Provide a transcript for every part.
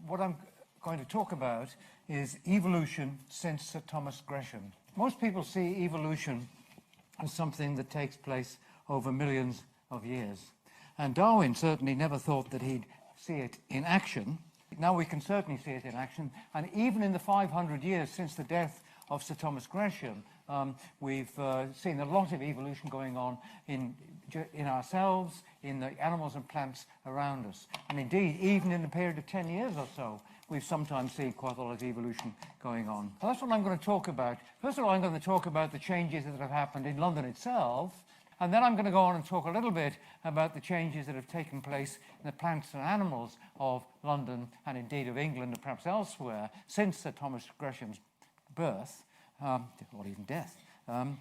what I'm going to talk about is evolution since Sir Thomas Gresham. Most people see evolution as something that takes place over millions of years. And Darwin certainly never thought that he'd see it in action. Now we can certainly see it in action. And even in the 500 years since the death of Sir Thomas Gresham, we've seen a lot of evolution going on in ourselves, in the animals and plants around us. And indeed, even in a period of 10 years or so, we've sometimes seen quite a lot of evolution going on. Well, that's what I'm going to talk about. First of all, I'm going to talk about the changes that have happened in London itself. And then I'm going to go on and talk a little bit about the changes that have taken place in the plants and animals of London and indeed of England and perhaps elsewhere since Sir Thomas Gresham's birth, or even death. And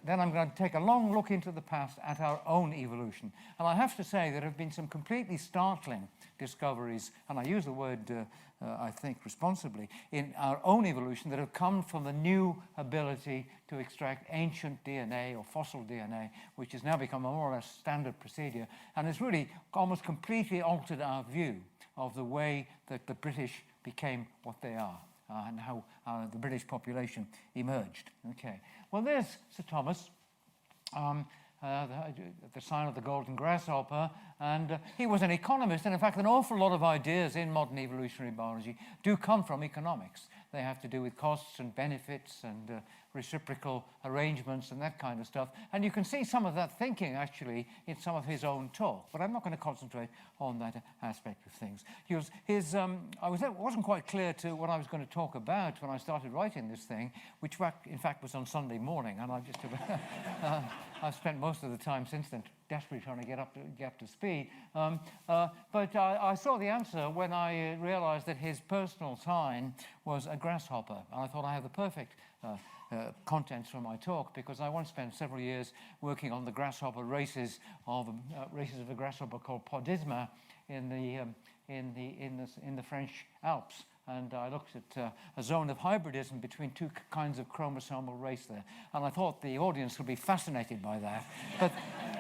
then I'm going to take a long look into the past at our own evolution. And I have to say there have been some completely startling discoveries, and I use the word, I think, responsibly, in our own evolution that have come from the new ability to extract ancient DNA or fossil DNA, which has now become a more or less standard procedure, and has really almost completely altered our view of the way that the British became what they are. And how the British population emerged. Okay. Well, there's Sir Thomas, the sign of the golden grasshopper, and he was an economist, and in fact an awful lot of ideas in modern evolutionary biology do come from economics. They have to do with costs and benefits and reciprocal arrangements and that kind of stuff. And you can see some of that thinking, actually, in some of his own talk. But I'm not going to concentrate on that aspect of things. I wasn't quite clear to what I was going to talk about when I started writing this thing, which in fact was on Sunday morning. And I've spent most of the time since then desperately trying to get up to speed. But I saw the answer when I realized that his personal sign was a grasshopper. And I thought I have the perfect contents for my talk, because I once spent several years working on the grasshopper races of the grasshopper called Podisma in the French Alps. And I looked at a zone of hybridism between two kinds of chromosomal race there. And I thought the audience would be fascinated by that.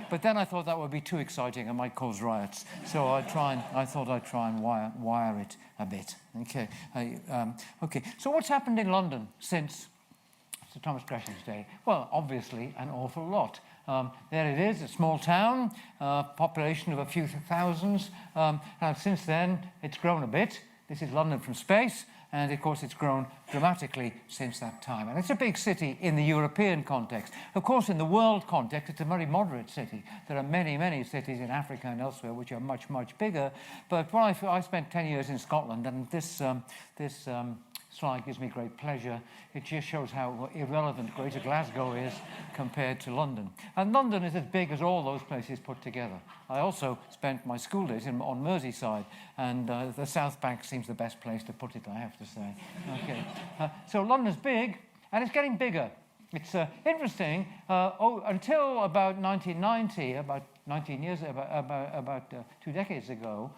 But then I thought that would be too exciting and might cause riots. So I thought I'd try and wire it a bit. Okay. Okay. So what's happened in London since Sir Thomas Gresham's day? Well, obviously an awful lot. There it is, a small town, population of a few thousands. And since then, it's grown a bit. This is London from space, and of course it's grown dramatically since that time. And it's a big city in the European context. Of course, in the world context, it's a very moderate city. There are many, many cities in Africa and elsewhere which are much, much bigger. But when I spent 10 years in Scotland, and this slide gives me great pleasure. It just shows how irrelevant Greater Glasgow is compared to London. And London is as big as all those places put together. I also spent my school days on Merseyside, and the South Bank seems the best place to put it, I have to say. Okay. So London's big, and it's getting bigger. It's interesting. Until about 1990, about 19 years, about 2 decades ago,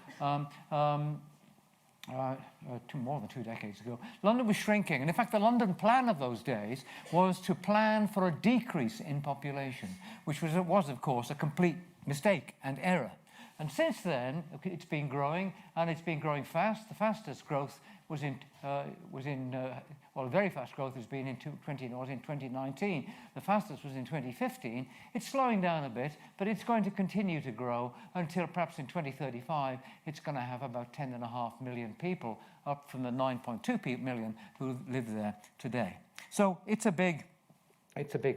more than 2 decades ago, London was shrinking. And in fact, the London plan of those days was to plan for a decrease in population, which was of course, a complete mistake and error. And since then, it's been growing, and it's been growing fast. The fastest growth very fast growth has been in 2019. The fastest was in 2015. It's slowing down a bit, but it's going to continue to grow until perhaps in 2035, it's going to have about 10.5 million people, up from the 9.2 million who live there today. So it's a big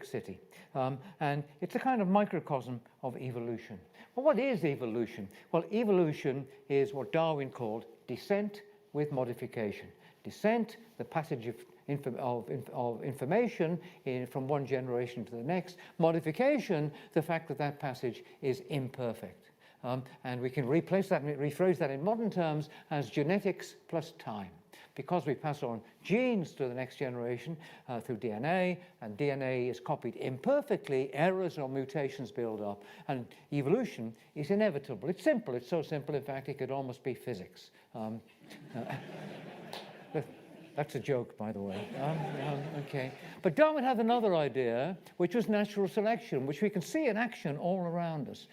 city. And it's a kind of microcosm of evolution. Well, what is evolution? Well, evolution is what Darwin called descent with modification. Descent, the passage of information from one generation to the next. Modification, the fact that that passage is imperfect. And we can rephrase that in modern terms as genetics plus time. Because we pass on genes to the next generation through DNA, and DNA is copied imperfectly, errors or mutations build up, and evolution is inevitable. It's simple. It's so simple, in fact, it could almost be physics. That's a joke, by the way. Okay. But Darwin had another idea, which was natural selection, which we can see in action all around us.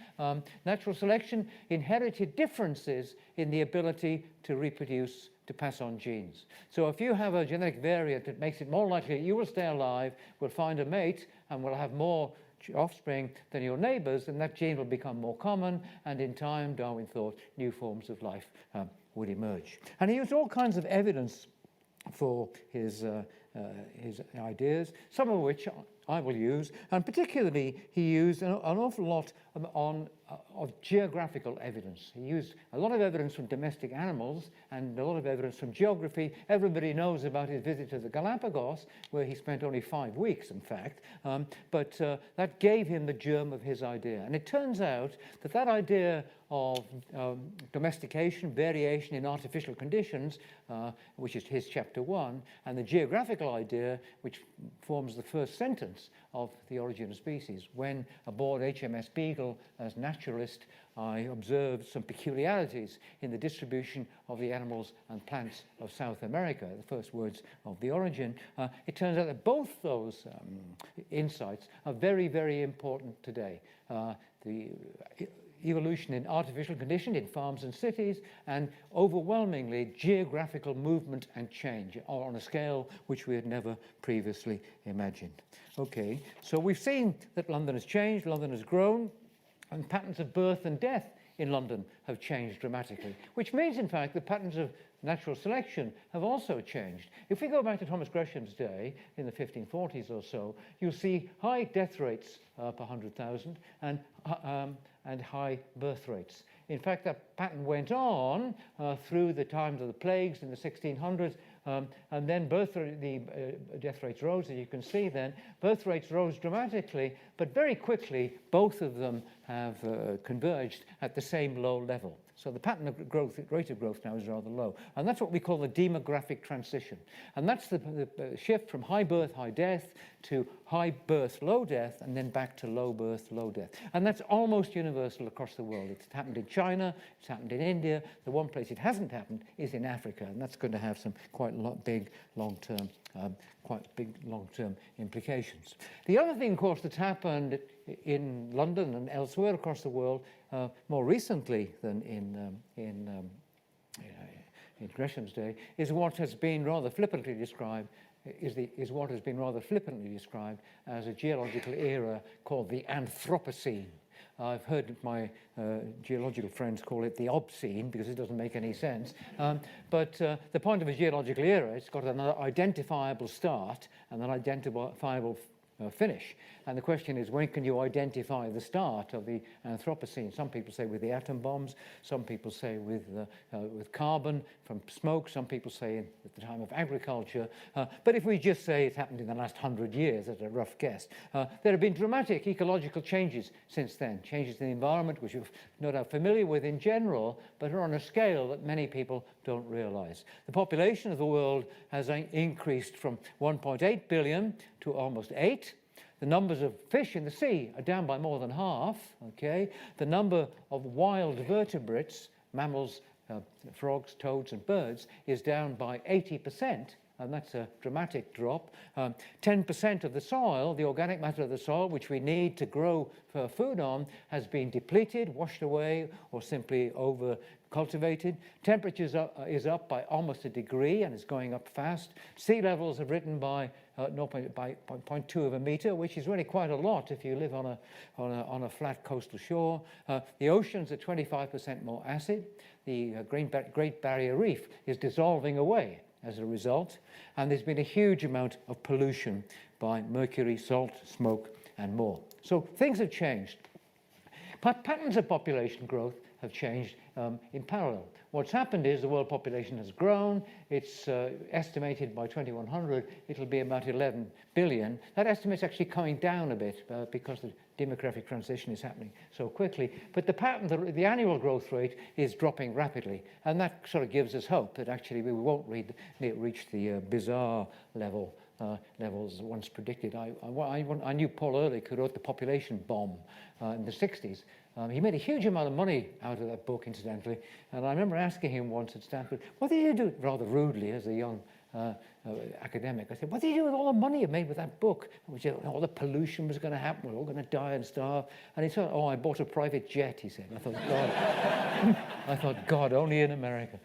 Natural selection inherited differences in the ability to reproduce, to pass on genes. So if you have a genetic variant that makes it more likely that you will stay alive, will find a mate, and will have more offspring than your neighbors, then that gene will become more common, and in time, Darwin thought, new forms of life would emerge. And he used all kinds of evidence for his ideas, some of which I will use, and particularly he used an awful lot of geographical evidence. He used a lot of evidence from domestic animals and a lot of evidence from geography. Everybody knows about his visit to the Galapagos, where he spent only 5 weeks, in fact, but that gave him the germ of his idea. And it turns out that that idea of domestication, variation in artificial conditions, which is his chapter 1, and the geographical idea, which forms the first sentence of The Origin of Species. When aboard HMS Beagle as naturalist, I observed some peculiarities in the distribution of the animals and plants of South America, the first words of The Origin. It turns out that both those insights are very, very important today. The evolution in artificial condition in farms and cities, and overwhelmingly geographical movement and change on a scale which we had never previously imagined. Okay, so we've seen that London has changed, London has grown, and patterns of birth and death in London have changed dramatically, which means, in fact, the patterns of natural selection have also changed. If we go back to Thomas Gresham's day, in the 1540s or so, you'll see high death rates per 100,000 and high birth rates. In fact, that pattern went on through the times of the plagues in the 1600s, and then death rates rose, as you can see then. Birth rates rose dramatically, but very quickly both of them have converged at the same low level. So the pattern of growth, rate of growth now is rather low. And that's what we call the demographic transition. And that's the shift from high birth, high death to high birth, low death, and then back to low birth, low death. And that's almost universal across the world. It's happened in China, it's happened in India. The one place it hasn't happened is in Africa, and that's going to have some quite big long-term implications. The other thing, of course, that's happened in London and elsewhere across the world more recently than in Gresham's day is what has been rather flippantly described as a geological era called the Anthropocene. I've heard my geological friends call it the obscene because it doesn't make any sense. But the point of a geological era, it's got an identifiable start and an identifiable finish. And the question is, when can you identify the start of the Anthropocene? Some people say with the atom bombs, some people say with carbon from smoke, some people say at the time of agriculture. But if we just say it happened in the last 100 years, as a rough guess, there have been dramatic ecological changes since then, changes in the environment, which you're no doubt familiar with in general, but are on a scale that many people don't realize. The population of the world has increased from 1.8 billion to almost 8. The numbers of fish in the sea are down by more than half, okay? The number of wild vertebrates, mammals, frogs, toads, and birds, is down by 80%, and that's a dramatic drop. 10% of the soil, the organic matter of the soil, which we need to grow for food on, has been depleted, washed away, or simply over-cultivated. Temperatures is up by almost a degree, and it's going up fast. Sea levels have risen by 0.2 of a meter, which is really quite a lot if you live on a flat coastal shore. The oceans are 25% more acid. The Great Barrier Reef is dissolving away as a result, and there's been a huge amount of pollution by mercury, salt, smoke, and more. So things have changed. Patterns of population growth have changed in parallel. What's happened is the world population has grown. It's estimated by 2100 it'll be about 11 billion. That estimate's actually coming down a bit because the demographic transition is happening so quickly. But the pattern, the annual growth rate is dropping rapidly, and that sort of gives us hope that actually we won't reach the bizarre levels once predicted. I knew Paul Ehrlich, who wrote The Population Bomb in the 60s, He made a huge amount of money out of that book, incidentally. And I remember asking him once at Stanford, what did you do, rather rudely, as a young academic? I said, what did you do with all the money you made with that book? Which, all the pollution was going to happen, we're all going to die and starve. And he said, oh, I bought a private jet, he said. I thought, God, I thought, God, only in America.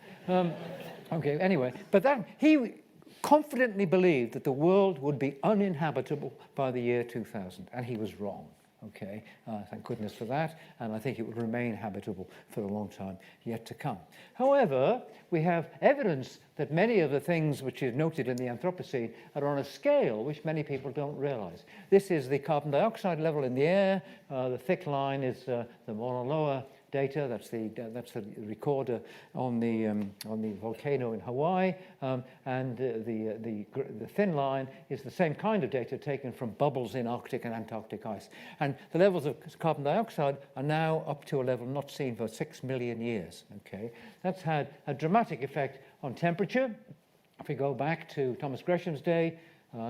Okay, anyway, but he confidently believed that the world would be uninhabitable by the year 2000, and he was wrong. Okay, thank goodness for that, and I think it will remain habitable for a long time yet to come. However, we have evidence that many of the things which is noted in the Anthropocene are on a scale which many people don't realize. This is the carbon dioxide level in the air. The thick line is the Mauna Loa data. That's the recorder on the volcano in Hawaii, and the thin line is the same kind of data taken from bubbles in Arctic and Antarctic ice. And the levels of carbon dioxide are now up to a level not seen for 6 million years. Okay, that's had a dramatic effect on temperature. If we go back to Thomas Gresham's day,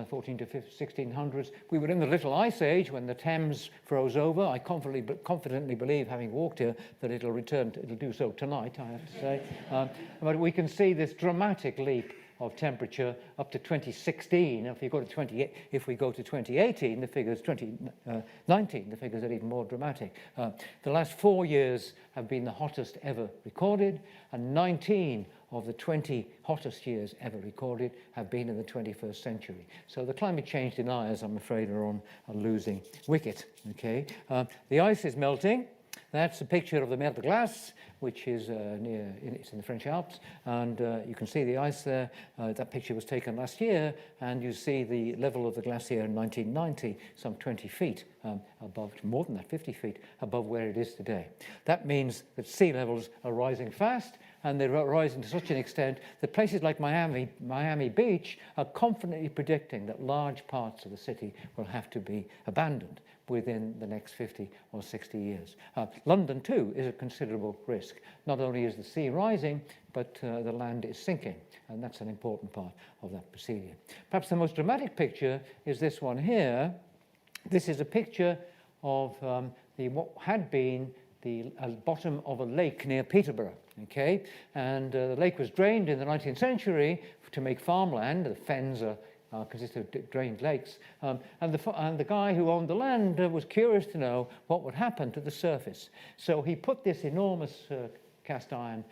14 to 1600s. We were in the Little Ice Age when the Thames froze over. I confidently believe, having walked here, that it'll do so tonight, I have to say. But we can see this dramatic leap of temperature up to 2016. If we go to 2018, the figures 2019, the figures are even more dramatic. The last 4 years have been the hottest ever recorded, and 19 of the 20 hottest years ever recorded have been in the 21st century. So the climate change deniers, I'm afraid, are on a losing wicket. Okay, the ice is melting. That's a picture of the melted glass, which is it's in the French Alps, and you can see the ice there. That picture was taken last year, and you see the level of the glacier in 1990, some 20 feet above, more than that, 50 feet above where it is today. That means that sea levels are rising fast, and they're rising to such an extent that places like Miami Beach are confidently predicting that large parts of the city will have to be abandoned within the next 50 or 60 years. London, too, is a considerable risk. Not only is the sea rising, but the land is sinking, and that's an important part of that procedure. Perhaps the most dramatic picture is this one here. This is a picture of what had been the bottom of a lake near Peterborough. Okay, and the lake was drained in the 19th century to make farmland. The fens consist of drained lakes, and the guy who owned the land was curious to know what would happen to the surface. So he put this enormous cast iron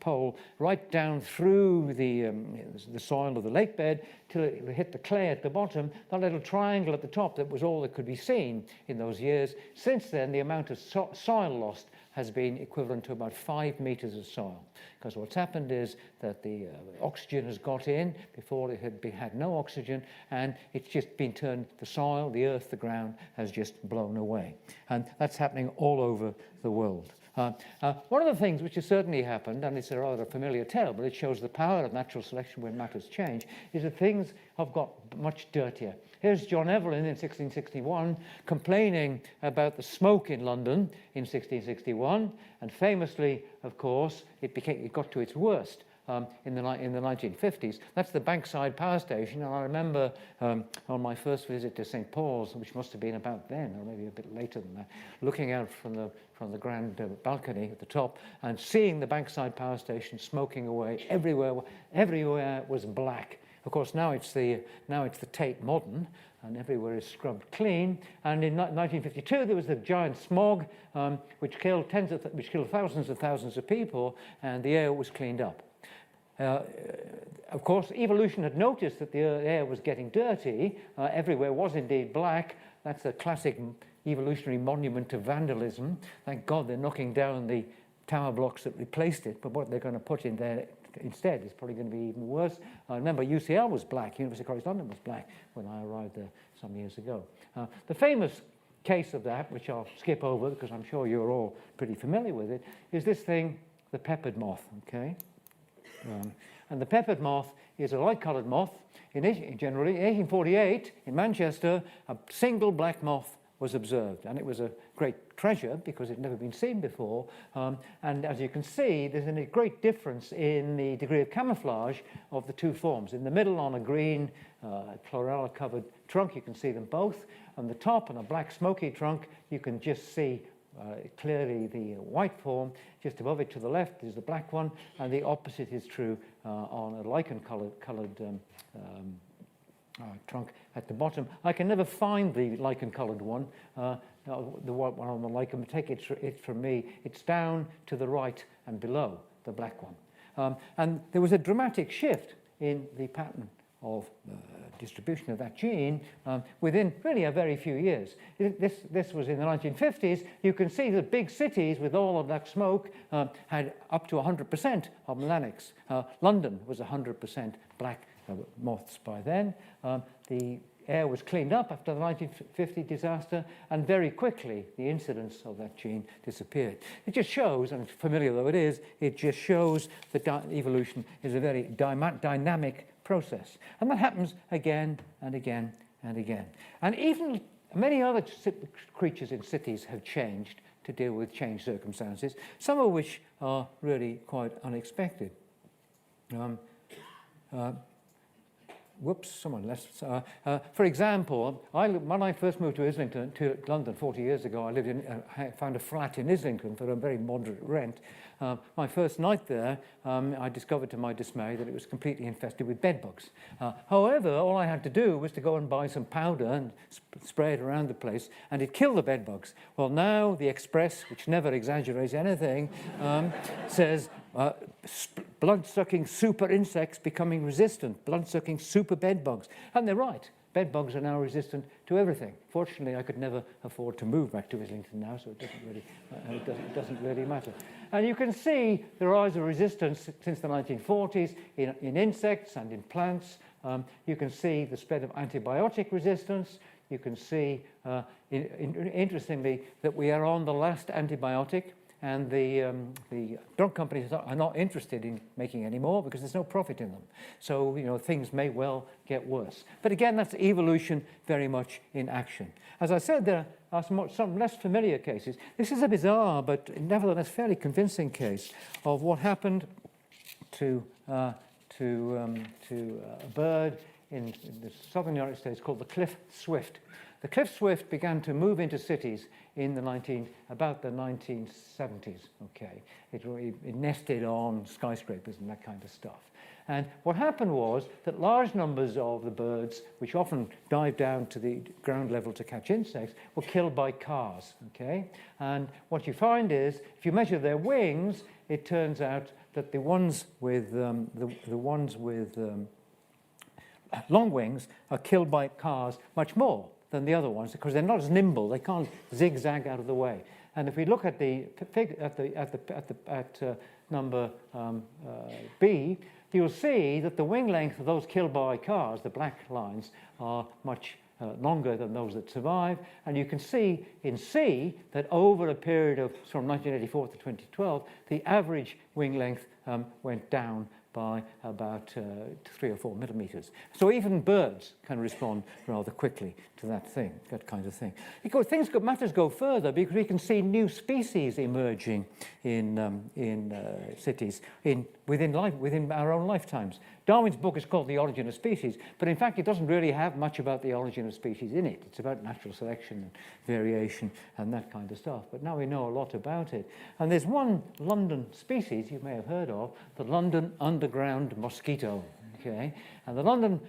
pole right down through the soil of the lake bed till it hit the clay at the bottom. That little triangle at the top, that was all that could be seen in those years. Since then, the amount of soil lost has been equivalent to about 5 meters of soil, because what's happened is that the oxygen has got in before it had no oxygen, and it's just been turned, the soil, the earth, the ground has just blown away. And that's happening all over the world. One of the things which has certainly happened, and it's a rather familiar tale, but it shows the power of natural selection when matters change, is that things have got much dirtier. Here's John Evelyn in 1661 complaining about the smoke in London in 1661, and famously, of course, it got to its worst in the 1950s. That's the Bankside Power Station, and I remember on my first visit to St. Paul's, which must have been about then, or maybe a bit later than that, looking out from the grand balcony at the top and seeing the Bankside Power Station smoking away everywhere was black. Of course, now it's the Tate Modern, and everywhere is scrubbed clean. And in 1952, there was the giant smog, which killed thousands and thousands of people, and the air was cleaned up. Of course, evolution had noticed that the air was getting dirty. Everywhere was indeed black. That's a classic evolutionary monument to vandalism. Thank God they're knocking down the tower blocks that replaced it, but what they're going to put in there instead is probably going to be even worse. I remember UCL was black, University College London was black when I arrived there some years ago. The famous case of that, which I'll skip over because I'm sure you're all pretty familiar with it, is this thing, the peppered moth, okay? And the peppered moth is a light-coloured moth. Generally, in 1848, in Manchester, a single black moth was observed, and it was a great treasure because it had never been seen before. And as you can see, there's a great difference in the degree of camouflage of the two forms. In the middle, on a green chlorella-covered trunk, you can see them both. On the top, on a black smoky trunk, you can just see clearly the white form. Just above it to the left is the black one, and the opposite is true on a lichen-coloured trunk at the bottom. I can never find the lichen-coloured one. The white one on the lichen, take it from me. It's down to the right and below the black one. And there was a dramatic shift in the pattern of distribution of that gene within really a very few years. This was in the 1950s. You can see that big cities with all of that smoke had up to 100% of melanics. London was 100% black moths by then. The air was cleaned up after the 1950 disaster, and very quickly the incidence of that gene disappeared. It just shows, and familiar though it is, it just shows that evolution is a very dynamic process. And that happens again and again and again. And even many other creatures in cities have changed to deal with changed circumstances, some of which are really quite unexpected. For example, when I first moved to Islington, to London 40 years ago, I found a flat in Islington for a very moderate rent. My first night there, I discovered to my dismay that it was completely infested with bedbugs. However, all I had to do was to go and buy some powder and spray it around the place, and it killed the bedbugs. Well, now the Express, which never exaggerates anything, says blood-sucking super insects becoming resistant, blood-sucking super bedbugs. And they're right. Bedbugs are now resistant to everything. Fortunately, I could never afford to move back to Islington now, so it doesn't really matter. And you can see the rise of resistance since the 1940s in insects and in plants. You can see the spread of antibiotic resistance. You can see, interestingly, that we are on the last antibiotic. And the drug companies are not interested in making any more because there's no profit in them. So, things may well get worse. But again, that's evolution very much in action. As I said, there are some less familiar cases. This is a bizarre but nevertheless fairly convincing case of what happened to a bird in the southern United States called the cliff swift. The cliff swift began to move into cities in about the 1970s. Okay, it nested on skyscrapers and that kind of stuff. And what happened was that large numbers of the birds, which often dive down to the ground level to catch insects, were killed by cars. Okay, and what you find is, if you measure their wings, it turns out that the ones with long wings are killed by cars much more than the other ones because they're not as nimble. They can't zigzag out of the way. And if we look at number B, you'll see that the wing length of those killed by cars, the black lines, are much longer than those that survive. And you can see in C that over a period of from 1984 to 2012, the average wing length went down by about 3 or 4 millimeters. So even birds can respond rather quickly to that kind of thing. Matters go further because we can see new species emerging in cities within our own lifetimes. Darwin's book is called The Origin of Species, but in fact it doesn't really have much about the origin of species in it. It's about natural selection and variation and that kind of stuff. But now we know a lot about it. And there's one London species you may have heard of, the London underground mosquito. Okay, and the London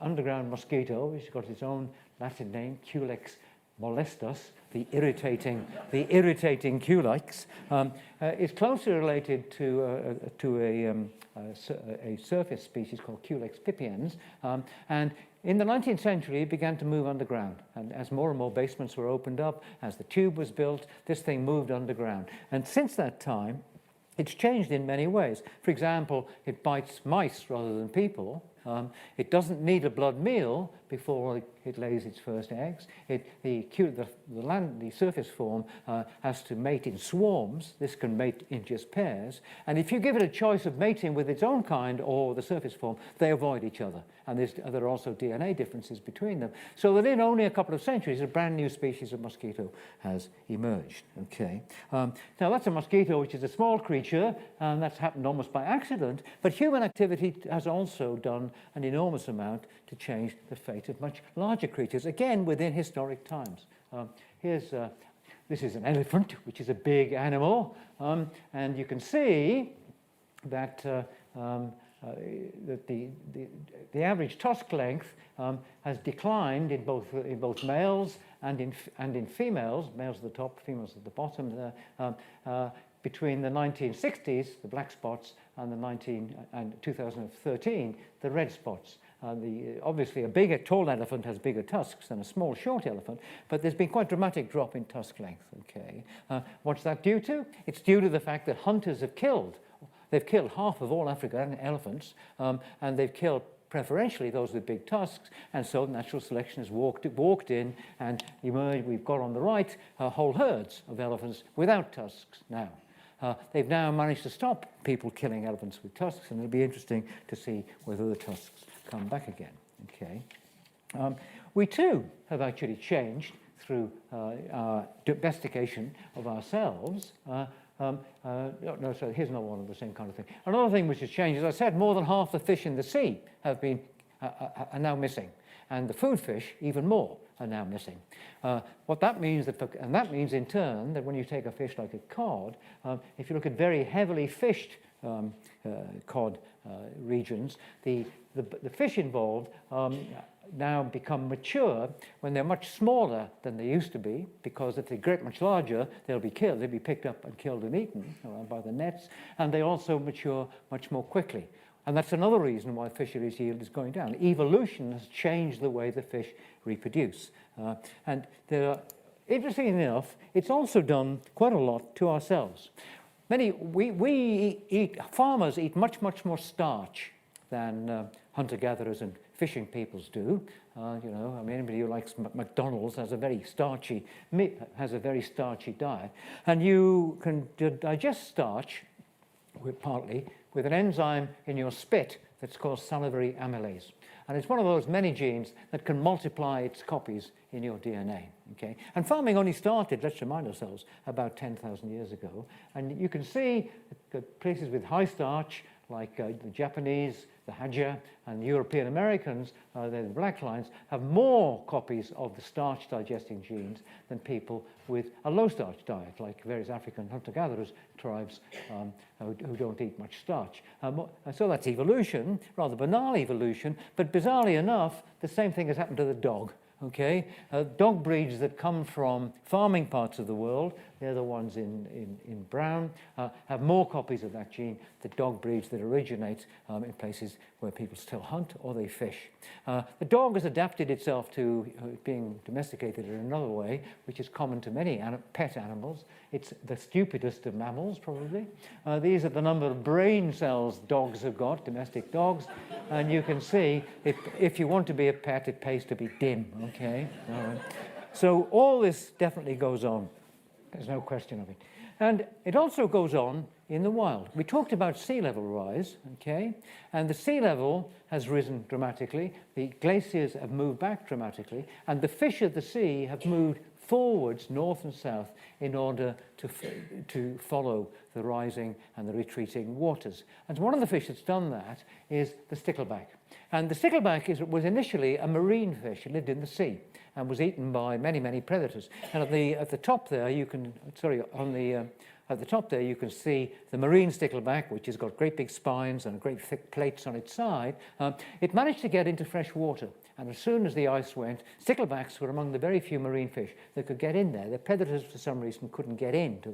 underground mosquito, which has got its own Latin name, Culex molestus, the irritating Culex, is closely related to a surface species called Culex pipiens, and in the 19th century, it began to move underground. And as more and more basements were opened up, as the tube was built, this thing moved underground. And since that time, it's changed in many ways. For example, it bites mice rather than people. It doesn't need a blood meal before it lays its first eggs. The surface form has to mate in swarms. This can mate in just pairs. And if you give it a choice of mating with its own kind or the surface form, they avoid each other. And there are also DNA differences between them. So that in only a couple of centuries, a brand new species of mosquito has emerged. Okay. Now that's a mosquito which is a small creature, and that's happened almost by accident. But human activity has also done an enormous amount to change the fate of much larger creatures, again within historic times. Here's this is an elephant, which is a big animal, and you can see that that the average tusk length has declined in both males and in females, males at the top, females at the bottom, between the 1960s, the black spots, and 2013, the red spots. Obviously, a bigger tall elephant has bigger tusks than a small short elephant, but there's been quite a dramatic drop in tusk length. Okay, what's that due to? It's due to the fact that hunters have killed. They've killed half of all African elephants, and they've killed preferentially those with big tusks, and so natural selection has walked in and emerged. We've got on the right whole herds of elephants without tusks now. They've now managed to stop people killing elephants with tusks, and it'll be interesting to see whether the tusks come back again. Okay, we too have actually changed through our domestication of ourselves. No, sorry, here's another one of the same kind of thing. Another thing which has changed, as I said, more than half the fish in the sea are now missing, and the food fish, even more, are now missing. What that means, and that means in turn that when you take a fish like a cod, if you look at very heavily fished cod regions, the fish involved now become mature when they're much smaller than they used to be, because if they get much larger, they'll be killed. They'll be picked up and killed and eaten by the nets, and they also mature much more quickly. And that's another reason why fisheries yield is going down. Evolution has changed the way the fish reproduce. And interestingly enough, it's also done quite a lot to ourselves. Farmers eat much more starch than hunter-gatherers and fishing peoples do. Anybody who likes McDonald's has a very starchy diet, and you can digest starch partly with an enzyme in your spit that's called salivary amylase, and it's one of those many genes that can multiply its copies in your DNA. Okay, and farming only started, let's remind ourselves, about 10,000 years ago, and you can see that places with high starch, like the Japanese, the Hadja, and the European Americans, they're the black lines, have more copies of the starch-digesting genes than people with a low-starch diet, like various African hunter-gatherers tribes who don't eat much starch. And so that's evolution, rather banal evolution, but bizarrely enough, the same thing has happened to the dog. Okay, dog breeds that come from farming parts of the world, they're the ones in brown, have more copies of that gene than dog breeds that originate in places where people still hunt or they fish. The dog has adapted itself to being domesticated in another way, which is common to many pet animals. It's the stupidest of mammals, probably. These are the number of brain cells dogs have got, domestic dogs, and you can see if you want to be a pet, it pays to be dim. Okay, all right. So all this definitely goes on. There's no question of it. And it also goes on in the wild. We talked about sea level rise, okay? And the sea level has risen dramatically. The glaciers have moved back dramatically. And the fish of the sea have moved forwards, north and south, in order to follow the rising and the retreating waters. And one of the fish that's done that is the stickleback. And the stickleback was initially a marine fish. It lived in the sea and was eaten by many predators. And at the top there, you can see the marine stickleback, which has got great big spines and great thick plates on its side. It managed to get into fresh water. And as soon as the ice went, sticklebacks were among the very few marine fish that could get in there. The predators, for some reason, couldn't get into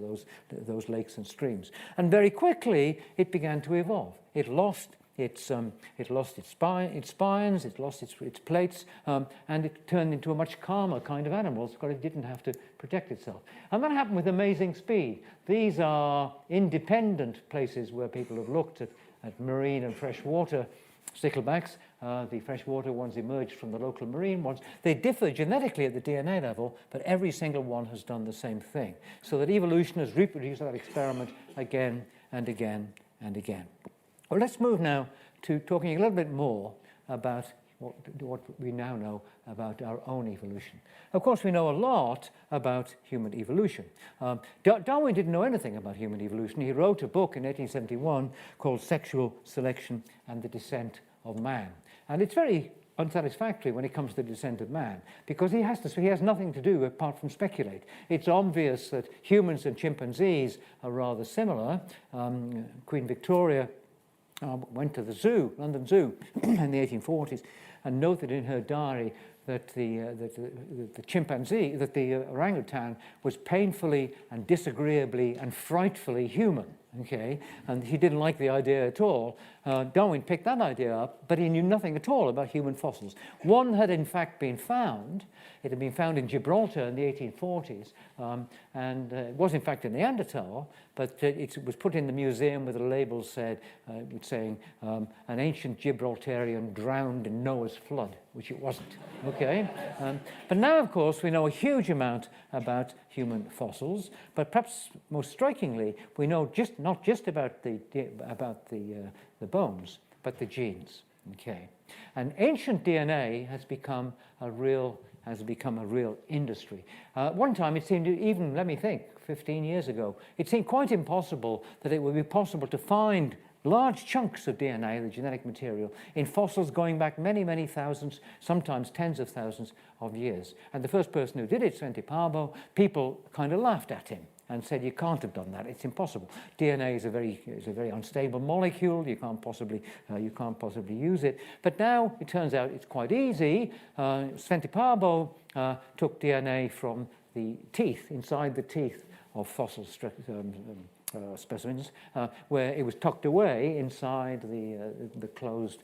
those lakes and streams. And very quickly, it began to evolve. It lost its spines, it lost its plates, and it turned into a much calmer kind of animal because it didn't have to protect itself. And that happened with amazing speed. These are independent places where people have looked at marine and freshwater sticklebacks. The freshwater ones emerged from the local marine ones. They differ genetically at the DNA level, but every single one has done the same thing. So that evolution has reproduced that experiment again and again and again. Well, let's move now to talking a little bit more about what we now know about our own evolution. Of course, we know a lot about human evolution. Darwin didn't know anything about human evolution. He wrote a book in 1871 called Sexual Selection and the Descent of Man. And it's very unsatisfactory when it comes to the descent of man, because he has nothing to do apart from speculate. It's obvious that humans and chimpanzees are rather similar. Queen Victoria went to the zoo, London Zoo, in the 1840s, and noted in her diary that the chimpanzee, that the orangutan was painfully and disagreeably and frightfully human. Okay, and he didn't like the idea at all. Darwin picked that idea up, but he knew nothing at all about human fossils. One had in fact been found. It had been found in Gibraltar in the 1840s, and it was in fact a Neanderthal, but it was put in the museum with a label saying an ancient Gibraltarian drowned in Noah's flood, which it wasn't. Okay, but now of course we know a huge amount about human fossils, but perhaps most strikingly we know not just about the bones, but the genes. Okay, and ancient DNA has become a real industry. One time it seemed, even, let me think, 15 years ago, it seemed quite impossible that it would be possible to find large chunks of DNA, the genetic material, in fossils going back many, many thousands, sometimes tens of thousands of years. And the first person who did it, Sir Thomas, people kind of laughed at him and said, you can't have done that, it's impossible. DNA is a very unstable molecule, you can't possibly use it. But now it turns out it's quite easy. Sir Thomas took DNA from the teeth, inside the teeth of fossil specimens, where it was tucked away inside the closed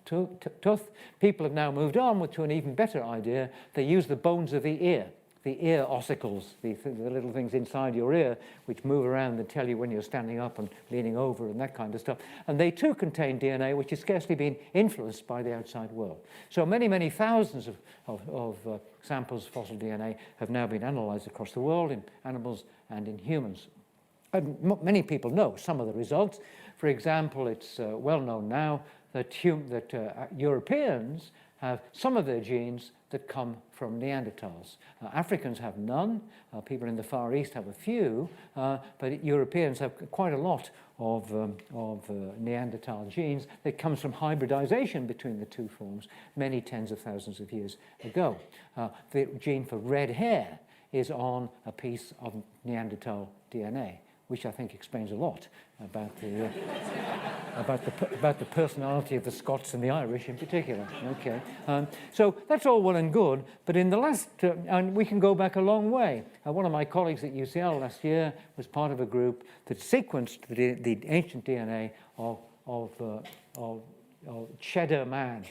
tooth. People have now moved on to an even better idea. They use the bones of the ear ossicles, the little things inside your ear which move around and tell you when you're standing up and leaning over and that kind of stuff. And they too contain DNA which has scarcely been influenced by the outside world. So many, many thousands of samples of fossil DNA have now been analysed across the world in animals and in humans. And many people know some of the results. For example, it's well known now that Europeans have some of their genes that come from Neanderthals. Africans have none. People in the Far East have a few, but Europeans have quite a lot of Neanderthal genes that comes from hybridization between the two forms many tens of thousands of years ago. The gene for red hair is on a piece of Neanderthal DNA, which I think explains a lot about the personality of the Scots and the Irish in particular. Okay, so that's all well and good, but in the last, and we can go back a long way. One of my colleagues at UCL last year was part of a group that sequenced the ancient DNA of Cheddar Man.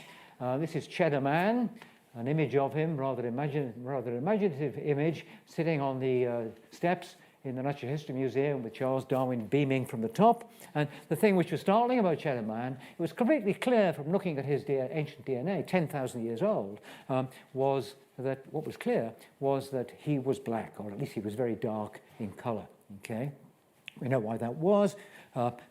This is Cheddar Man, an image of him, rather imaginative image, sitting on the steps in the Natural History Museum with Charles Darwin beaming from the top. And the thing which was startling about Cheddar Man, it was completely clear from looking at his ancient DNA, 10,000 years old, was that what was clear was that he was black, or at least he was very dark in colour. Okay, we know why that was.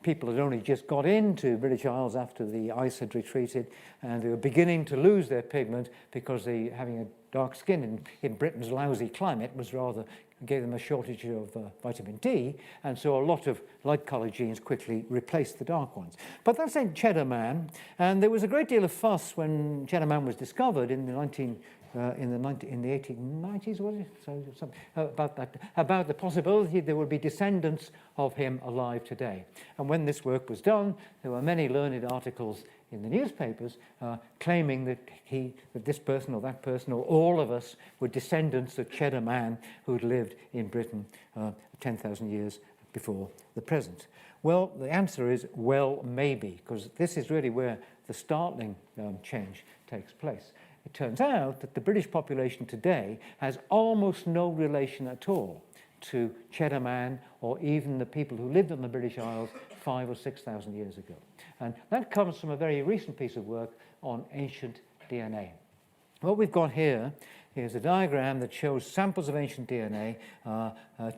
People had only just got into British Isles after the ice had retreated, and they were beginning to lose their pigment because having a dark skin in Britain's lousy climate gave them a shortage of vitamin D, and so a lot of light-coloured genes quickly replaced the dark ones. But that's in Cheddar Man, and there was a great deal of fuss when Cheddar Man was discovered in the 1890s, was it? So about the possibility there would be descendants of him alive today. And when this work was done, there were many learned articles in the newspapers claiming that this person or that person or all of us were descendants of Cheddar Man who'd lived in Britain 10,000 years before the present. Well, the answer is, well, maybe, because this is really where the startling change takes place. It turns out that the British population today has almost no relation at all to Cheddar Man or even the people who lived on the British Isles 5,000 or 6,000 years ago. And that comes from a very recent piece of work on ancient DNA. What we've got here is a diagram that shows samples of ancient DNA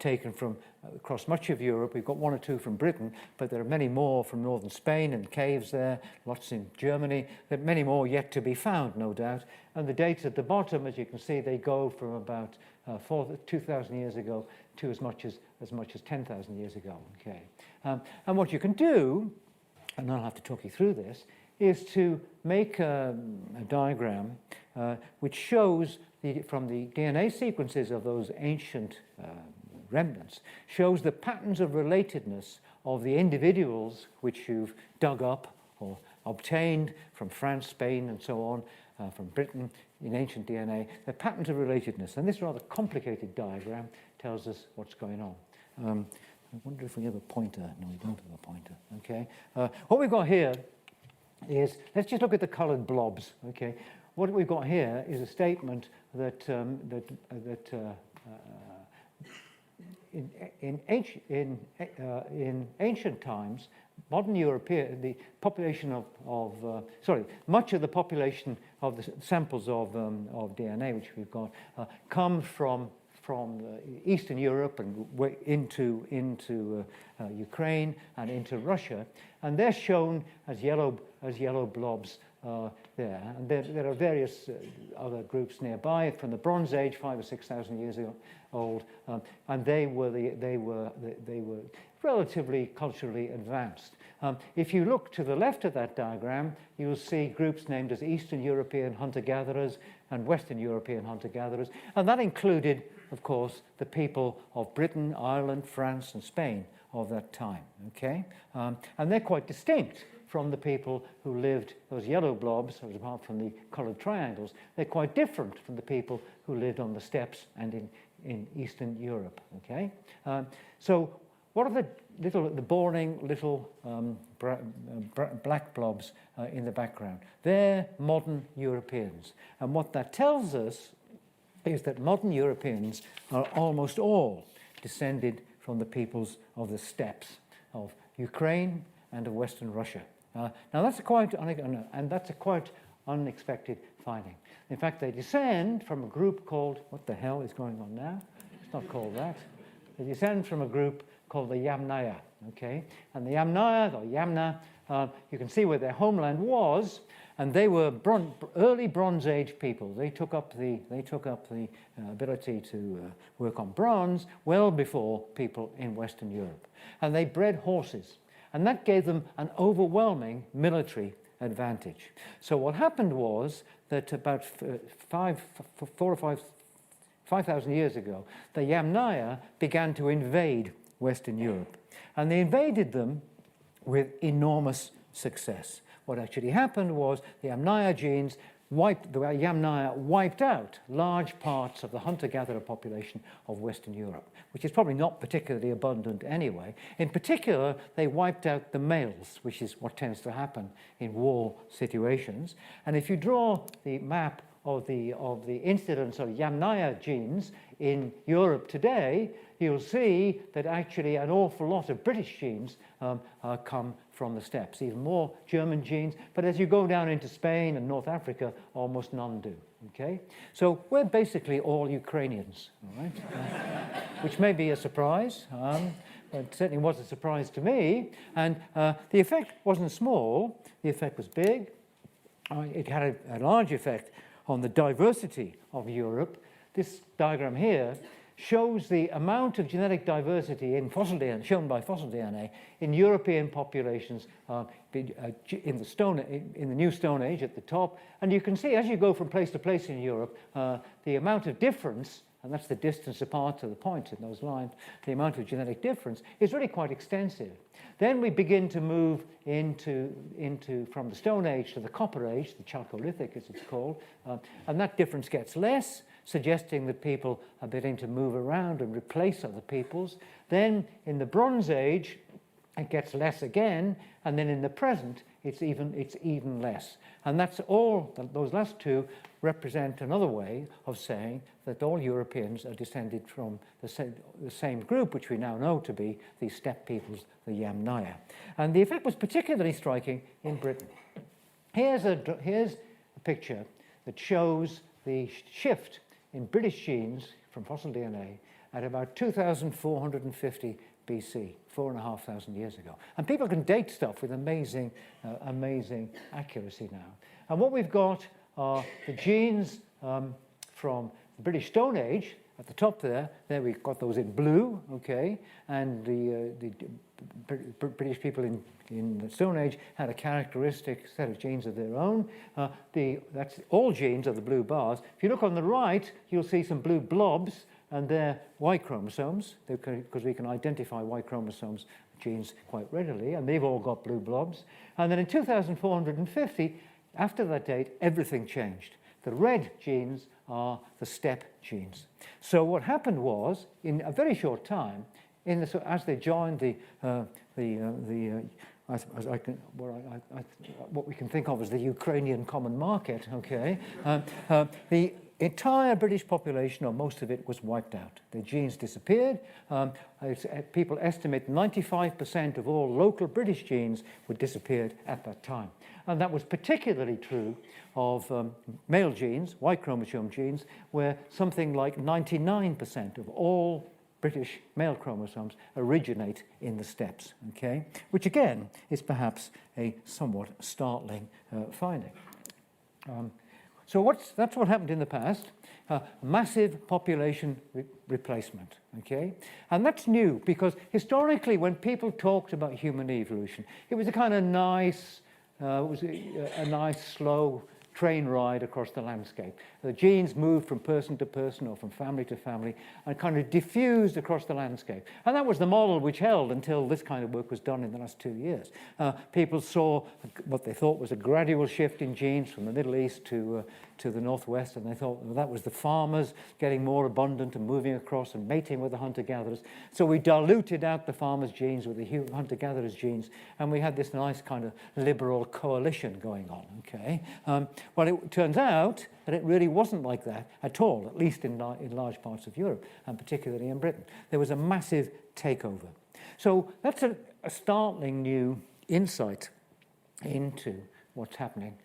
taken from across much of Europe. We've got one or two from Britain, but there are many more from northern Spain and caves there, lots in Germany, there are many more yet to be found, no doubt. And the dates at the bottom, as you can see, they go from about 2,000 years ago to as much as 10,000 years ago. Okay, and what you can do, and I'll have to talk you through this, is to make a diagram which shows, from the DNA sequences of those ancient remnants, shows the patterns of relatedness of the individuals which you've dug up or obtained from France, Spain, and so on, from Britain in ancient DNA, the patterns of relatedness. And this rather complicated diagram tells us what's going on. I wonder if we have a pointer. No, we don't have a pointer. Okay. What we've got here is, let's just look at the coloured blobs. Okay. What we've got here is a statement that in ancient times, modern European, the population much of the population of the samples of DNA which we've got come from Eastern Europe and into Ukraine and into Russia, and they're shown as yellow blobs there. And there are various other groups nearby from the Bronze Age, 5,000 or 6,000 years old, and they were relatively culturally advanced. If you look to the left of that diagram, you'll see groups named as Eastern European hunter-gatherers and Western European hunter-gatherers, and that included, of course, the people of Britain, Ireland, France, and Spain of that time. Okay, and they're quite distinct from the people who lived, those yellow blobs, apart from the coloured triangles. They're quite different from the people who lived on the steppes and in Eastern Europe. Okay, so what are the boring little black blobs in the background? They're modern Europeans, and what that tells us is that modern Europeans are almost all descended from the peoples of the steppes of Ukraine and of Western Russia. Now that's a quite unexpected finding. In fact, they descend from a group called, what the hell is going on now? It's not called that. They descend from a group called the Yamnaya. Okay, and the Yamnaya or Yamna, you can see where their homeland was, and they were early Bronze Age people. They took up the ability to work on bronze well before people in Western Europe, and they bred horses, and that gave them an overwhelming military advantage. So what happened was that about 5,000 years ago, the Yamnaya began to invade Western Europe, and they invaded them with enormous success. What actually happened was the Yamnaya genes wiped out large parts of the hunter-gatherer population of Western Europe, which is probably not particularly abundant anyway. In particular, they wiped out the males, which is what tends to happen in war situations. And if you draw the map of the incidence of Yamnaya genes in Europe today, you'll see that actually an awful lot of British genes come from the steppes, even more German genes, but as you go down into Spain and North Africa, almost none do. Okay, so we're basically all Ukrainians, all right? Which may be a surprise, but it certainly was a surprise to me. And the effect wasn't small, the effect was big. It had a large effect on the diversity of Europe. This diagram here shows the amount of genetic diversity in fossil DNA, shown by fossil DNA, in European populations in the New Stone Age at the top. And you can see, as you go from place to place in Europe, the amount of difference, and that's the distance apart to the points in those lines, the amount of genetic difference is really quite extensive. Then we begin to move into from the Stone Age to the Copper Age, the Chalcolithic as it's called, and that difference gets less, suggesting that people are beginning to move around and replace other peoples. Then in the Bronze Age, it gets less again, and then in the present, it's even less. And that's all, those last two represent another way of saying that all Europeans are descended from the same group, which we now know to be the steppe peoples, the Yamnaya. And the effect was particularly striking in Britain. Here's a picture that shows the shift in British genes from fossil DNA at about 2,450 BC, 4,500 years ago. And people can date stuff with amazing accuracy now. And what we've got are the genes from the British Stone Age, at the top there we've got those in blue, okay, and the British people in the Stone Age had a characteristic set of genes of their own. That's all genes are the blue bars. If you look on the right, you'll see some blue blobs, and they're Y chromosomes, because we can identify Y chromosomes genes quite readily, and they've all got blue blobs. And then in 2450, after that date, everything changed. The red genes are the steppe genes. So what happened was, in a very short time, as they joined what we can think of as the Ukrainian common market, okay, the entire British population, or most of it, was wiped out. The genes disappeared. People estimate 95% of all local British genes were disappeared at that time. And that was particularly true of male genes, Y chromosome genes, where something like 99% of all British male chromosomes originate in the steppes, okay? Which again is perhaps a somewhat startling finding. So that's what happened in the past. Massive population replacement, okay? And that's new because historically when people talked about human evolution, it was a kind of nice, a nice slow train ride across the landscape. The genes moved from person to person or from family to family and kind of diffused across the landscape. And that was the model which held until this kind of work was done in the last 2 years. People saw what they thought was a gradual shift in genes from the Middle East to the Northwest, and they thought that was the farmers getting more abundant and moving across and mating with the hunter-gatherers. So we diluted out the farmers' genes with the hunter-gatherers' genes, and we had this nice kind of liberal coalition going on, okay? Well, it turns out that it really wasn't like that at all, at least in large parts of Europe, and particularly in Britain. There was a massive takeover. So that's a startling new insight into what's happening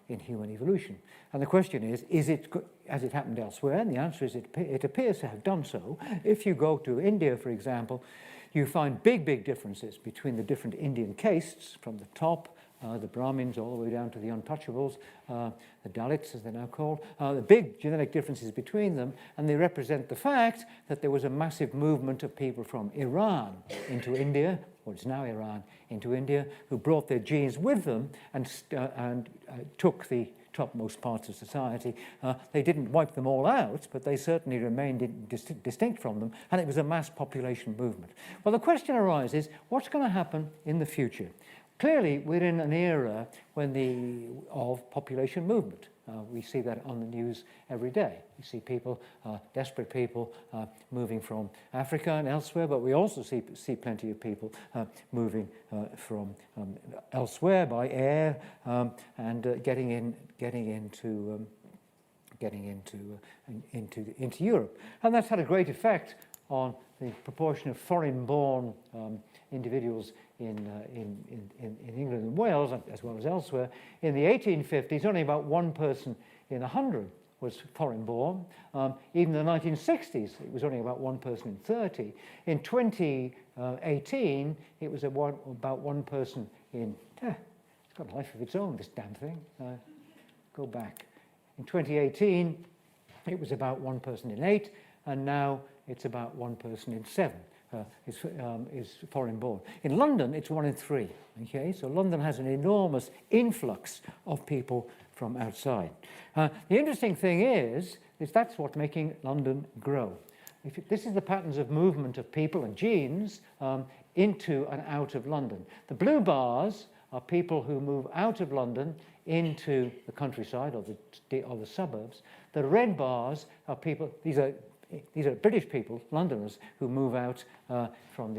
in human evolution. And the question is has it happened elsewhere? And the answer is it appears to have done so. If you go to India, for example, you find big differences between the different Indian castes from the top, the Brahmins all the way down to the untouchables, the Dalits as they're now called, the big genetic differences between them, and they represent the fact that there was a massive movement of people from Iran into India, or it's now Iran, into India, who brought their genes with them and took the topmost parts of society. They didn't wipe them all out, but they certainly remained distinct from them, and it was a mass population movement. Well, the question arises, what's going to happen in the future? Clearly, we're in an era of population movement. We see that on the news every day. We see people, desperate people, moving from Africa and elsewhere, but we also see plenty of people moving from elsewhere by air and getting into Europe. And that's had a great effect on the proportion of foreign-born individuals in England and Wales, as well as elsewhere. In the 1850s, only about 1 person in 100 was foreign-born. Even in the 1960s, it was only about 1 person in 30. In 2018, it was about 1 person in... it's got a life of its own, this damn thing. Go back. In 2018, it was about 1 person in 8, and now it's about 1 person in 7. Is foreign-born. In London, it's 1 in 3. Okay, so London has an enormous influx of people from outside. The interesting thing is that's what's making London grow. This is the patterns of movement of people and genes into and out of London. The blue bars are people who move out of London into the countryside or the suburbs. The red bars are people. These are British people, Londoners, who move out from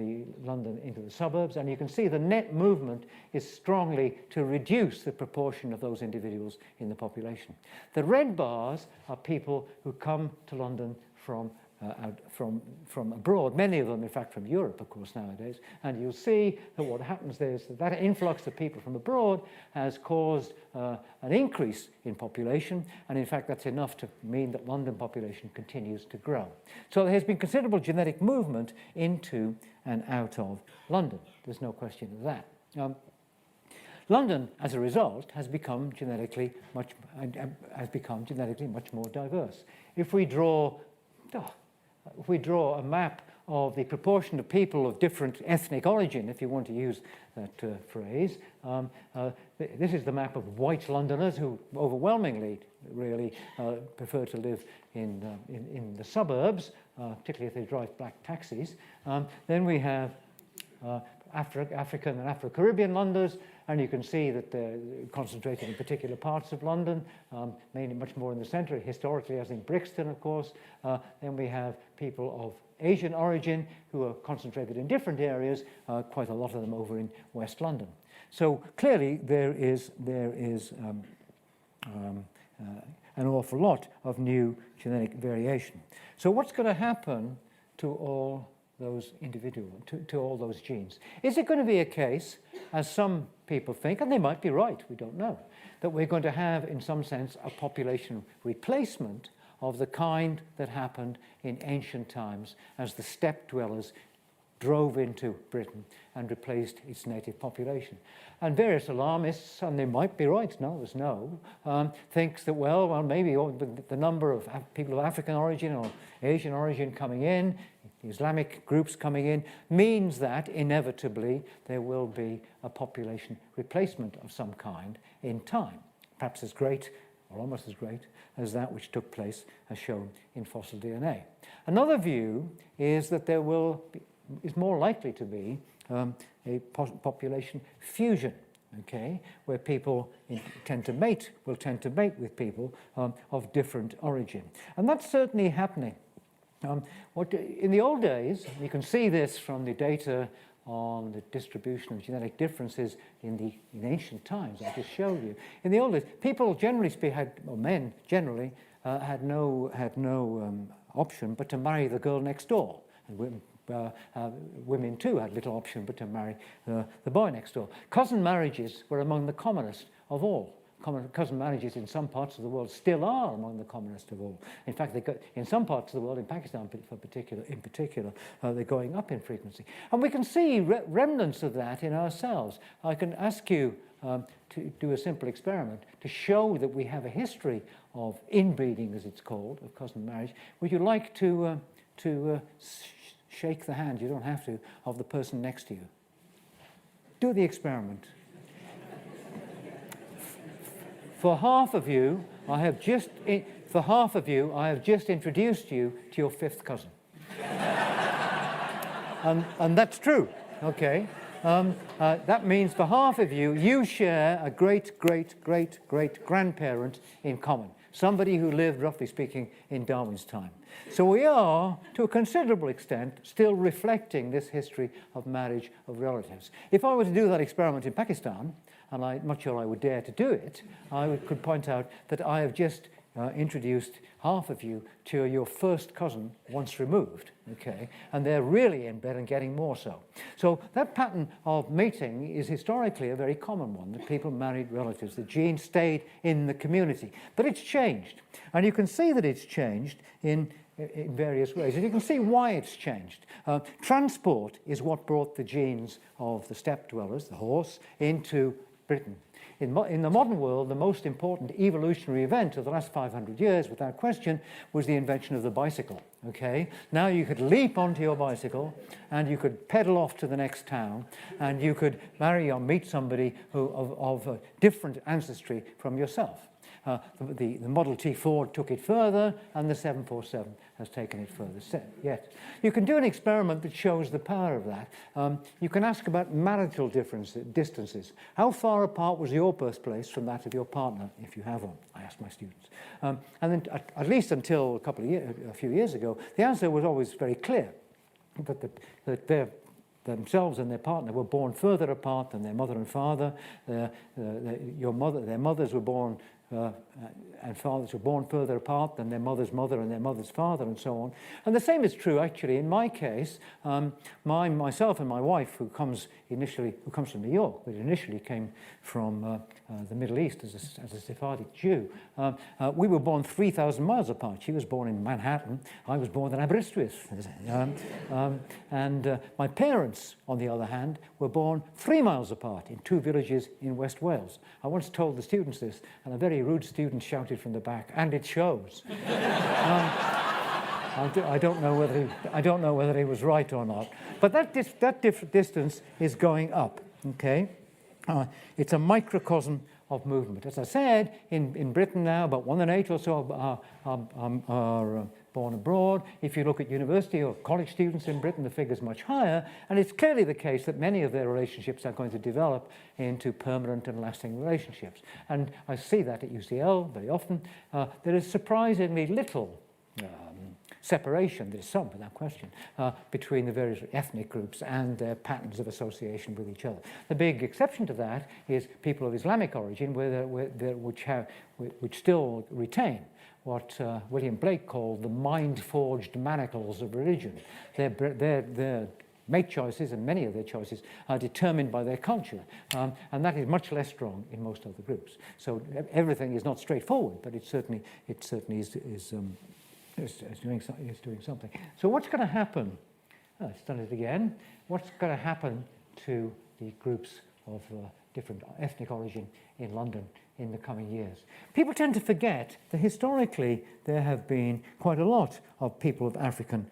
London into the suburbs. And you can see the net movement is strongly to reduce the proportion of those individuals in the population. The red bars are people who come to London from abroad, many of them, in fact, from Europe, of course, nowadays. And you'll see that what happens there is that influx of people from abroad has caused an increase in population. And in fact, that's enough to mean that London population continues to grow. So there has been considerable genetic movement into and out of London. There's no question of that. London, as a result, has become genetically much more diverse. If we draw if we draw a map of the proportion of people of different ethnic origin, if you want to use that phrase, this is the map of white Londoners who overwhelmingly really prefer to live in the suburbs, particularly if they drive black taxis. Then we have African and Afro-Caribbean Londoners, and you can see that they're concentrated in particular parts of London, mainly much more in the centre, historically as in Brixton, of course. Then we have people of Asian origin who are concentrated in different areas, quite a lot of them over in West London. So clearly there is an awful lot of new genetic variation. So what's going to happen to all those individuals, to all those genes? Is it going to be a case, as some people think, and they might be right, we don't know, that we're going to have, in some sense, a population replacement of the kind that happened in ancient times as the steppe dwellers drove into Britain and replaced its native population? And various alarmists, and they might be right, no, there's no, thinks that, well, maybe the number of people of African origin or Asian origin coming in, Islamic groups coming in, means that inevitably there will be a population replacement of some kind in time, perhaps as great or almost as great as that which took place as shown in fossil DNA. Another view is that there is more likely to be a population fusion, okay, where people will tend to mate with people of different origin. And that's certainly happening. In the old days, you can see this from the data on the distribution of genetic differences in ancient times I just showed you. In the old days, people generally men generally had no option but to marry the girl next door. And women too had little option but to marry the boy next door. Cousin marriages were among the commonest of all. Cousin marriages in some parts of the world still are among the commonest of all. In fact, in some parts of the world, in Pakistan in particular, they're going up in frequency. And we can see remnants of that in ourselves. I can ask you to do a simple experiment to show that we have a history of inbreeding, as it's called, of cousin marriage. Would you like to shake the hand, you don't have to, of the person next to you? Do the experiment. For half of you, I have just introduced you to your fifth cousin. and that's true, okay? That means for half of you, you share a great-great-great-great-grandparent in common, somebody who lived, roughly speaking, in Darwin's time. So we are, to a considerable extent, still reflecting this history of marriage of relatives. If I were to do that experiment in Pakistan, and I'm not sure I would dare to do it, I could point out that I have just introduced half of you to your first cousin once removed, okay? And they're really in bed and getting more so. So that pattern of mating is historically a very common one, that people married relatives. The gene stayed in the community. But it's changed. And you can see that it's changed in various ways. And you can see why it's changed. Transport is what brought the genes of the steppe dwellers, the horse, into Britain. In the modern world, the most important evolutionary event of the last 500 years, without question, was the invention of the bicycle. Okay? Now you could leap onto your bicycle and you could pedal off to the next town and you could marry or meet somebody of a different ancestry from yourself. The Model T Ford took it further, and the 747 has taken it further yet. You can do an experiment that shows the power of that. You can ask about marital distances. How far apart was your birthplace from that of your partner, if you have one? I ask my students. And then, at least until a few years ago, the answer was always very clear, that themselves and their partner were born further apart than their mother and father. Their mothers were born and fathers were born further apart than their mother's mother and their mother's father, and so on. And the same is true, actually, in my case. Myself and my wife, who comes from New York, but initially came from the Middle East as a Sephardic Jew, we were born 3,000 miles apart. She was born in Manhattan. I was born in Aberystwyth. And my parents, on the other hand, were born 3 miles apart in 2 villages in West Wales. I once told the students this, and a very rude student shouted from the back, "And it shows." I don't know whether he was right or not. But that distance is going up. Okay, it's a microcosm of movement. As I said, in Britain now, about 1 in 8 or so are born abroad. If you look at university or college students in Britain, the figure's much higher, and it's clearly the case that many of their relationships are going to develop into permanent and lasting relationships. And I see that at UCL very often. There is surprisingly little separation, there's some without question, between the various ethnic groups and their patterns of association with each other. The big exception to that is people of Islamic origin, which still retain what William Blake called the mind-forged manacles of religion. Their mate choices, and many of their choices, are determined by their culture, and that is much less strong in most other groups. So everything is not straightforward, but it certainly is doing something. So what's going to happen? Oh, it's done it again. What's going to happen to the groups of different ethnic origin in London in the coming years? People tend to forget that historically there have been quite a lot of people of African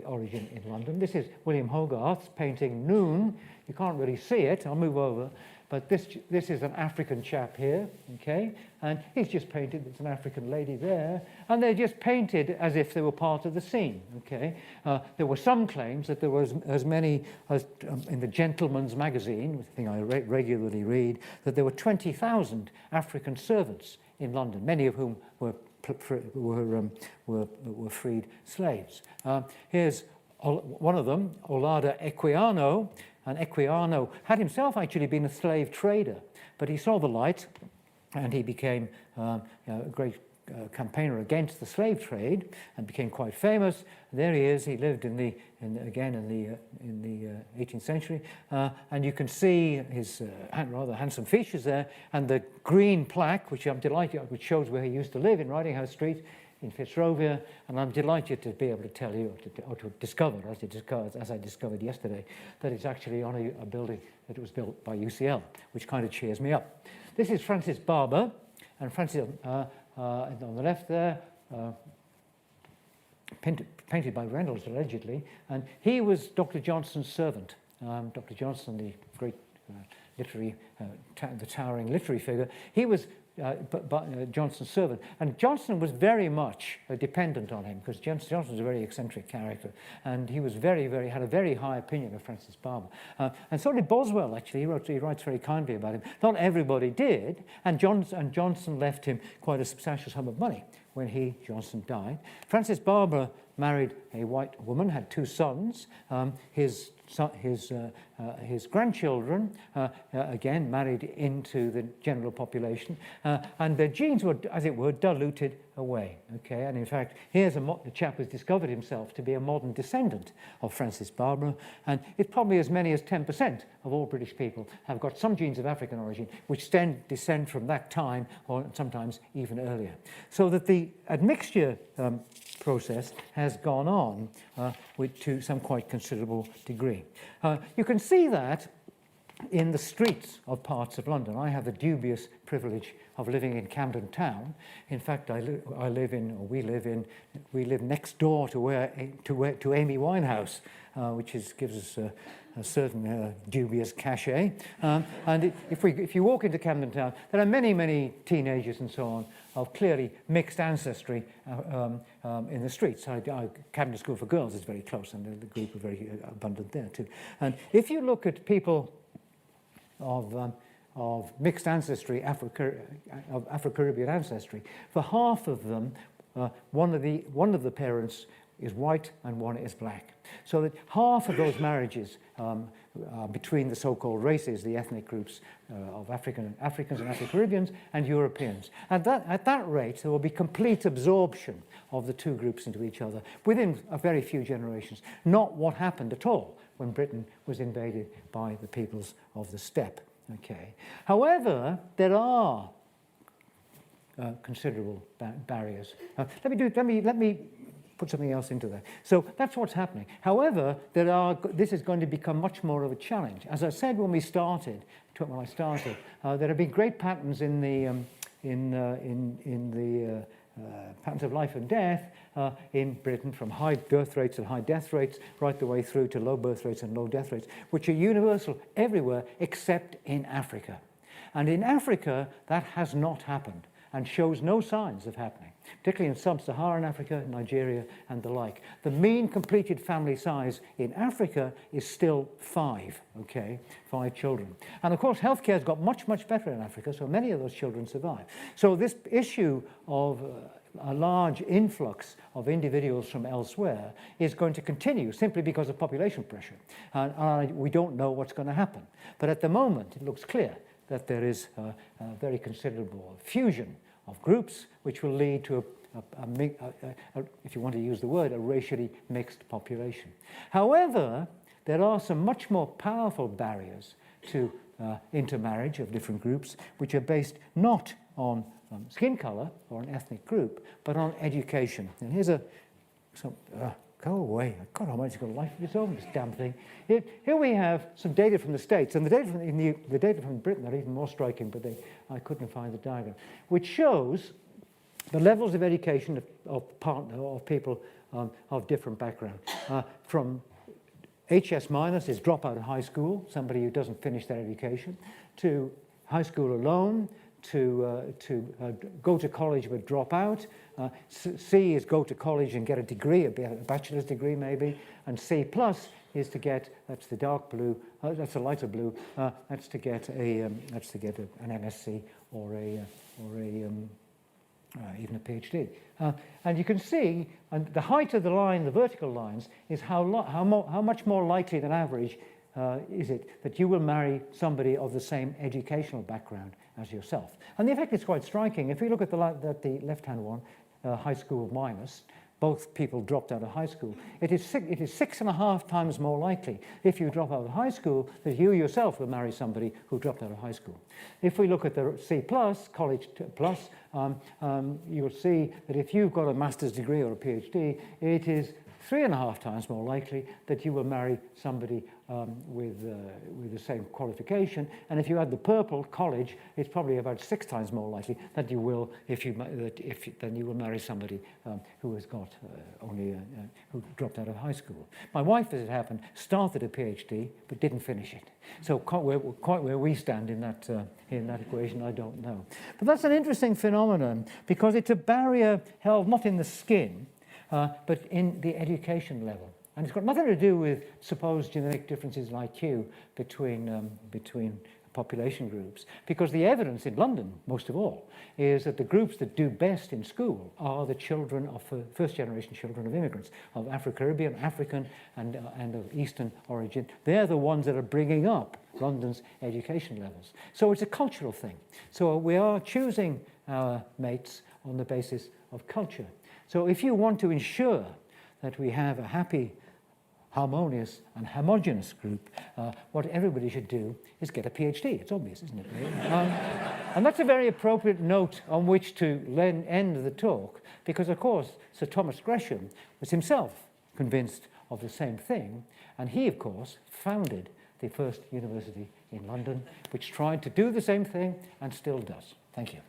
origin in London. This is William Hogarth's painting Noon. You can't really see it. I'll move over. But this is an African chap here, okay? And he's just painted, there's an African lady there, and they're just painted as if they were part of the scene, okay? There were some claims that there was as many as, in the Gentleman's Magazine, which I think I regularly read, that there were 20,000 African servants in London, many of whom were freed slaves. Here's one of them, Olada Equiano. And Equiano had himself actually been a slave trader, but he saw the light and he became a great campaigner against the slave trade and became quite famous. There he is. He lived in the 18th century, and you can see his rather handsome features there, and the green plaque, which I'm delighted, which shows where he used to live in Ridinghouse Street in Fitzrovia, and I'm delighted to be able to tell you, or to discover, as I discovered yesterday, that it's actually on a building that was built by UCL, which kind of cheers me up. This is Francis Barber, and Francis, on the left there, painted by Reynolds, allegedly, and he was Dr. Johnson's servant. Dr. Johnson, the great literary, the towering literary figure, he was Johnson's servant. And Johnson was very much dependent on him, because Johnson was a very eccentric character, and he was had a very high opinion of Francis Barber. And so did Boswell, actually. He writes very kindly about him. Not everybody did, and Johnson left him quite a substantial sum of money when Johnson, died. Francis Barber married a white woman, had 2 sons. His grandchildren, again, married into the general population, and their genes were, as it were, diluted away. Okay, and in fact, here's the chap who's discovered himself to be a modern descendant of Francis Barber, and it's probably as many as 10% of all British people have got some genes of African origin, which descend from that time, or sometimes even earlier. So that the admixture process has gone on to some quite considerable degree. You can see that in the streets of parts of London. I have the dubious privilege of living in Camden Town. In fact, we live next door to Amy Winehouse, which gives us a certain dubious cachet. And if you walk into Camden Town, there are many, many teenagers and so on of clearly mixed ancestry in the streets. Camden School for Girls is very close, and the group are very abundant there too. And if you look at people of mixed ancestry, of Afro-Caribbean ancestry, for half of them, one of the parents is white and one is black. So that half of those marriages between the so-called races, the ethnic groups of Africans and Afro-Caribbeans and Europeans. At that rate, there will be complete absorption of the 2 groups into each other within a very few generations. Not what happened at all when Britain was invaded by the peoples of the steppe. Okay. However, there are considerable barriers. Let me put something else into that. So that's what's happening. However, this is going to become much more of a challenge. As I said when I started, there have been great patterns in the patterns of life and death in Britain, from high birth rates and high death rates right the way through to low birth rates and low death rates, which are universal everywhere except in Africa. And in Africa, that has not happened and shows no signs of happening, particularly in sub-Saharan Africa, Nigeria, and the like. The mean completed family size in Africa is still 5, okay, 5 children. And of course, healthcare has got much, much better in Africa, so many of those children survive. So this issue of a large influx of individuals from elsewhere is going to continue simply because of population pressure. And we don't know what's going to happen. But at the moment, it looks clear that there is a very considerable fusion of groups, which will lead to, if you want to use the word, a racially mixed population. However, there are some much more powerful barriers to intermarriage of different groups, which are based not on skin color or an ethnic group, but on education. And here's go away. God Almighty, it's got a life of its own, this damn thing. Here we have some data from the States, and the data from Britain are even more striking, but I couldn't find the diagram, which shows the levels of education of people of different background. From HS minus is drop out of high school, somebody who doesn't finish their education, to high school alone, to go to college but drop out. C is go to college and get a degree, a bachelor's degree maybe, and C plus is to get, that's the dark blue, that's the lighter blue, that's to get an MSc or even a PhD. And you can see, and the height of the line, the vertical lines, is how much more likely than average is it that you will marry somebody of the same educational background as yourself. And the effect is quite striking. If we look at the left-hand one, high school minus, both people dropped out of high school. It is 6.5 times more likely if you drop out of high school that you yourself will marry somebody who dropped out of high school. If we look at the C plus, college plus, you'll see that if you've got a master's degree or a PhD, it is 3.5 times more likely that you will marry somebody with the same qualification. And if you add the purple, college, it's probably about 6 times more likely that you will, then you will marry somebody who has got who dropped out of high school. My wife, as it happened, started a PhD but didn't finish it. So quite where we stand in that equation, I don't know. But that's an interesting phenomenon because it's a barrier held not in the skin, but in the education level. And it's got nothing to do with supposed genetic differences in IQ between population groups, because the evidence in London, most of all, is that the groups that do best in school are the children of first-generation children of immigrants, of Afro-Caribbean, African, and of Eastern origin. They're the ones that are bringing up London's education levels. So it's a cultural thing. So we are choosing our mates on the basis of culture. So if you want to ensure that we have a happy, harmonious and homogeneous group, what everybody should do is get a PhD. It's obvious, isn't it? And that's a very appropriate note on which to end the talk, because, of course, Sir Thomas Gresham was himself convinced of the same thing, and he, of course, founded the first university in London, which tried to do the same thing and still does. Thank you.